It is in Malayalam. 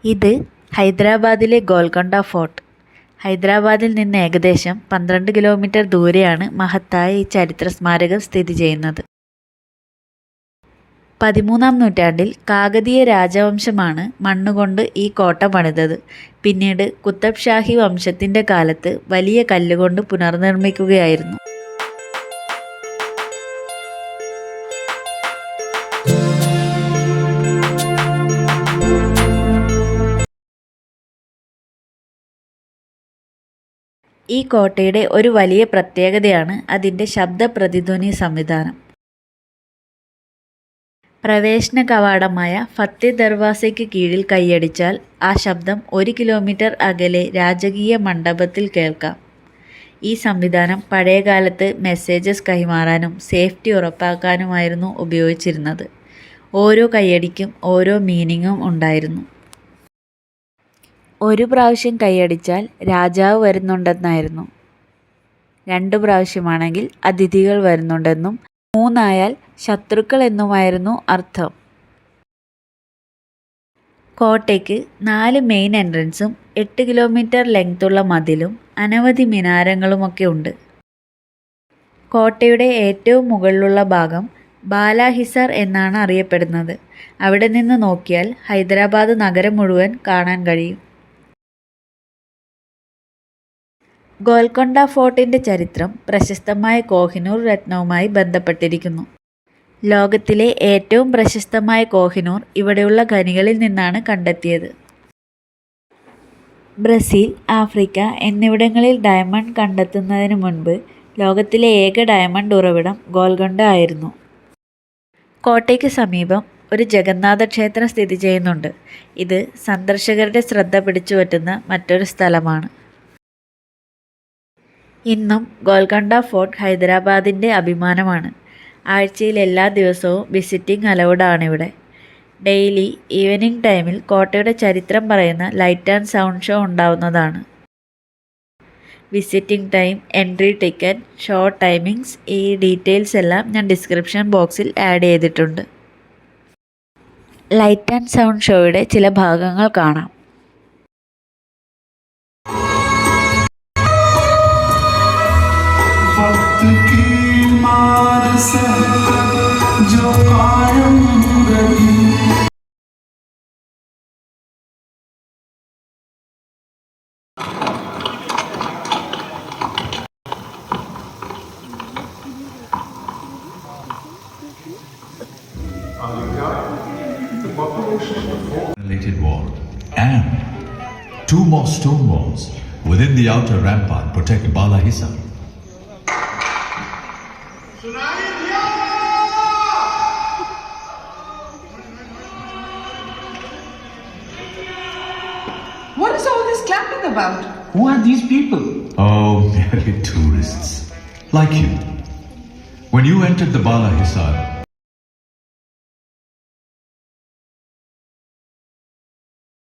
ഇത് ഹൈദരാബാദിലെ ഗോൽക്കൊണ്ട ഫോർട്ട്. ഹൈദരാബാദിൽ നിന്ന് ഏകദേശം 12 കിലോമീറ്റർ ദൂരെയാണ് മഹത്തായ ഈ ചരിത്ര സ്മാരകം സ്ഥിതി ചെയ്യുന്നത്. 13-ാം നൂറ്റാണ്ടിൽ കാകതീയ രാജവംശമാണ് മണ്ണുകൊണ്ട് ഈ കോട്ട പണിതത്. പിന്നീട് കുത്തബ് ഷാഹി വംശത്തിൻ്റെ കാലത്ത് വലിയ കല്ലുകൊണ്ട് പുനർനിർമ്മിക്കുകയായിരുന്നു. ഈ കോട്ടയുടെ ഒരു വലിയ പ്രത്യേകതയാണ് അതിൻ്റെ ശബ്ദ പ്രതിധ്വനി സംവിധാനം. പ്രവേശന കവാടമായ ഫത്തേ ദർവാസയ്ക്ക് കീഴിൽ കൈയടിച്ചാൽ ആ ശബ്ദം 1 കിലോമീറ്റർ അകലെ രാജകീയ മണ്ഡപത്തിൽ കേൾക്കാം. ഈ സംവിധാനം പഴയകാലത്ത് മെസ്സേജസ് കൈമാറാനും സേഫ്റ്റി ഉറപ്പാക്കാനുമായിരുന്നു ഉപയോഗിച്ചിരുന്നത്. ഓരോ കൈയടിക്കും ഓരോ മീനിങ്ങും ഉണ്ടായിരുന്നു. ഒരു പ്രാവശ്യം കൈയടിച്ചാൽ രാജാവ് വരുന്നുണ്ടെന്നായിരുന്നു. 2 പ്രാവശ്യമാണെങ്കിൽ അതിഥികൾ വരുന്നുണ്ടെന്നും 3 ആയാൽ ശത്രുക്കൾ എന്നുമായിരുന്നു അർത്ഥം. കോട്ടയ്ക്ക് 4 മെയിൻ എൻട്രൻസും 8 കിലോമീറ്റർ ലെങ്തുള്ള മതിലും അനവധി മിനാരങ്ങളുമൊക്കെ ഉണ്ട്. കോട്ടയുടെ ഏറ്റവും മുകളിലുള്ള ഭാഗം ബാല ഹിസാർ എന്നാണ് അറിയപ്പെടുന്നത്. അവിടെ നിന്ന് നോക്കിയാൽ ഹൈദരാബാദ് നഗരം മുഴുവൻ കാണാൻ കഴിയും. ഗോൽക്കൊണ്ട ഫോർട്ടിൻ്റെ ചരിത്രം പ്രശസ്തമായ കോഹിനൂർ രത്നവുമായി ബന്ധപ്പെട്ടിരിക്കുന്നു. ലോകത്തിലെ ഏറ്റവും പ്രശസ്തമായ കോഹിനൂർ ഇവിടെയുള്ള ഖനികളിൽ നിന്നാണ് കണ്ടെത്തിയത്. ബ്രസീൽ, ആഫ്രിക്ക എന്നിവിടങ്ങളിൽ ഡയമണ്ട് കണ്ടെത്തുന്നതിന് മുൻപ് ലോകത്തിലെ ഏക ഡയമണ്ട് ഉറവിടം ഗോൽക്കൊണ്ട ആയിരുന്നു. കോട്ടയ്ക്ക് സമീപം ഒരു ജഗന്നാഥ ക്ഷേത്രം സ്ഥിതി ചെയ്യുന്നുണ്ട്. ഇത് സന്ദർശകരുടെ ശ്രദ്ധ പിടിച്ചുപറ്റുന്ന മറ്റൊരു സ്ഥലമാണ്. ഇന്നും ഗോൽക്കൊണ്ട ഫോർട്ട് ഹൈദരാബാദിൻ്റെ അഭിമാനമാണ്. ആഴ്ചയിൽ എല്ലാ ദിവസവും വിസിറ്റിംഗ് അലൗഡ് ആണിവിടെ. ഡെയിലി ഈവനിംഗ് ടൈമിൽ കോട്ടയുടെ ചരിത്രം പറയുന്ന ലൈറ്റ് ആൻഡ് സൗണ്ട് ഷോ ഉണ്ടാവുന്നതാണ്. Visiting time, entry ticket, show timings, ഈ ഡീറ്റെയിൽസ് എല്ലാം ഞാൻ ഡിസ്ക്രിപ്ഷൻ ബോക്സിൽ ആഡ് ചെയ്തിട്ടുണ്ട്. ലൈറ്റ് ആൻഡ് സൗണ്ട് ഷോയുടെ ചില ഭാഗങ്ങൾ കാണാം. Wall and 2 more stone walls within the outer rampart protect Bala Hisar. What is all this clapping about? Who are these people? Oh, merely tourists like you. When you entered the Bala Hisar,